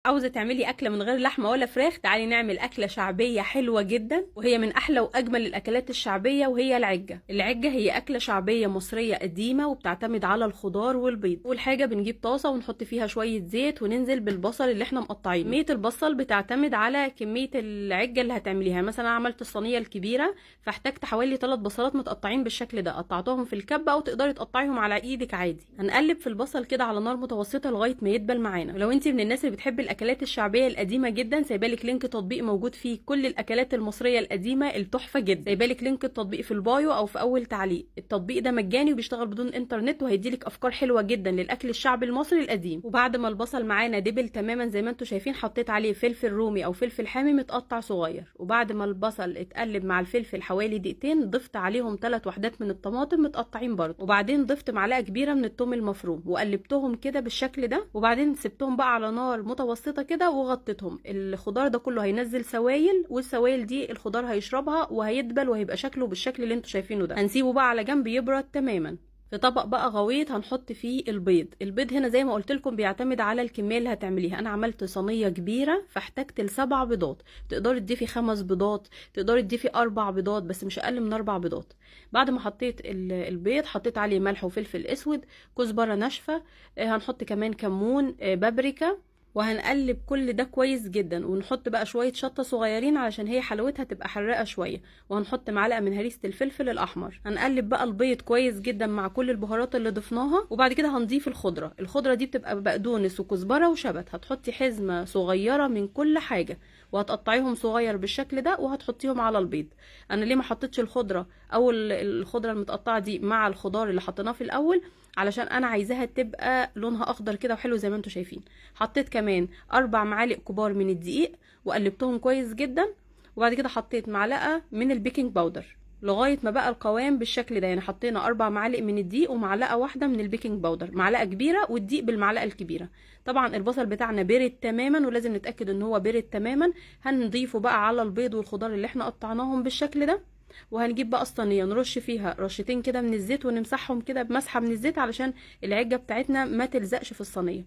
عاوزة تعملي أكلة من غير لحمة ولا فراخ؟ تعالي نعمل أكلة شعبية حلوة جدا، وهي من أحلى وأجمل الأكلات الشعبية، وهي العجة. العجة هي أكلة شعبية مصرية قديمة وبتعتمد على الخضار والبيض. أول حاجة بنجيب طاسة ونحط فيها شوية زيت وننزل بالبصل اللي احنا مقطعينه. كمية البصل بتعتمد على كمية العجة اللي هتعمليها. مثلا أنا عملت الصينية الكبيرة فاحتجت حوالي 3 بصلات متقطعين بالشكل ده، قطعتهم في الكبة أو تقدري تقطعيهم على إيدك عادي. هنقلب في البصل كده على نار متوسطة لغاية ما يدبل معانا. ولو انت من الناس اللي بتحب الاكلات الشعبيه القديمه جدا، سايبالك لينك تطبيق موجود فيه كل الاكلات المصريه القديمه التحفه جدا. سايبالك لينك التطبيق في البايو او في اول تعليق. التطبيق ده مجاني وبيشتغل بدون انترنت، وهيديلك افكار حلوه جدا للاكل الشعبي المصري القديم. وبعد ما البصل معانا دبل تماما زي ما انتم شايفين، حطيت عليه فلفل رومي او فلفل حامي متقطع صغير. وبعد ما البصل اتقلب مع الفلفل حوالي دقيقتين، ضفت عليهم 3 وحدات من الطماطم متقطعين برضه، وبعدين ضفت معلقه كبيره من الثوم المفروم وقلبتهم كده بالشكل ده. وبعدين سبتهم بقى على نار متوسطه كده وغطيتهم. الخضار ده كله هينزل سوائل، والسوائل دي الخضار هيشربها وهيدبل وهيبقى شكله بالشكل اللي انتوا شايفينه ده. هنسيبه بقى على جنب يبرد تماما. في طبق بقى غويط هنحط فيه البيض. البيض هنا زي ما قلت لكم بيعتمد على الكميه اللي هتعمليها. انا عملت صينيه كبيره فاحتجت ل7 بيضات. تقدري تضيفي 5 بيضات، تقدري تضيفي 4 بيضات، بس مش اقل من 4 بيضات. بعد ما حطيت البيض حطيت عليه ملح وفلفل اسود، كزبره ناشفه، هنحط كمان كمون، بابريكا، وهنقلب كل ده كويس جدا. ونحط بقى شويه شطه صغيرين علشان هي حلاوتها تبقى حراقه شويه، وهنحط معلقه من هريسه الفلفل الاحمر. هنقلب بقى البيض كويس جدا مع كل البهارات اللي ضفناها. وبعد كده هنضيف الخضره دي بتبقى بقدونس وكزبره وشبت. هتحطي حزمه صغيره من كل حاجه وهتقطعيهم صغير بالشكل ده وهتحطيهم على البيض. انا ليه ما حطيتش الخضره او الخضره المتقطعه دي مع الخضار اللي حطيناه في الاول؟ علشان انا عايزاها تبقى لونها اخضر كده وحلو زي ما انتم شايفين. حطيت كمان 4 معالق كبار من الدقيق وقلبتهم كويس جدا. وبعد كده حطيت معلقه من البيكنج باودر لغايه ما بقى القوام بالشكل ده. يعني حطينا 4 معالق من الدقيق ومعلقه واحده من البيكنج باودر، معلقه كبيره والدقيق بالمعلقه الكبيره. طبعا البصل بتاعنا برد تماما ولازم نتاكد ان هو برد تماما. هنضيفه بقى على البيض والخضار اللي احنا قطعناهم بالشكل ده. وهنجيب بقى الصينيه نرش فيها رشتين كده من الزيت ونمسحهم كده بمسحه من الزيت علشان العجه بتاعتنا ما تلزقش في الصينيه.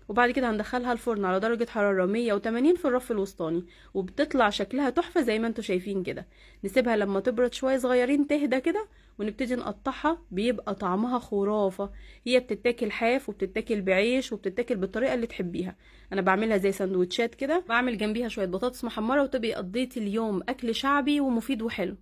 وبعد كده هندخلها الفرن على درجة حرارة 180 في الرف الوسطاني، وبتطلع شكلها تحفة زي ما انتوا شايفين كده. نسيبها لما تبرد شوية صغيرين تهدى كده ونبتدي نقطعها، بيبقى طعمها خرافة. هي بتتاكل حاف وبتتاكل بعيش وبتتاكل بالطريقة اللي تحبيها. انا بعملها زي سندوتشات كده، بعمل جنبيها شوية بطاطس محمرة، وتبقي قضيتي اليوم اكل شعبي ومفيد وحلو.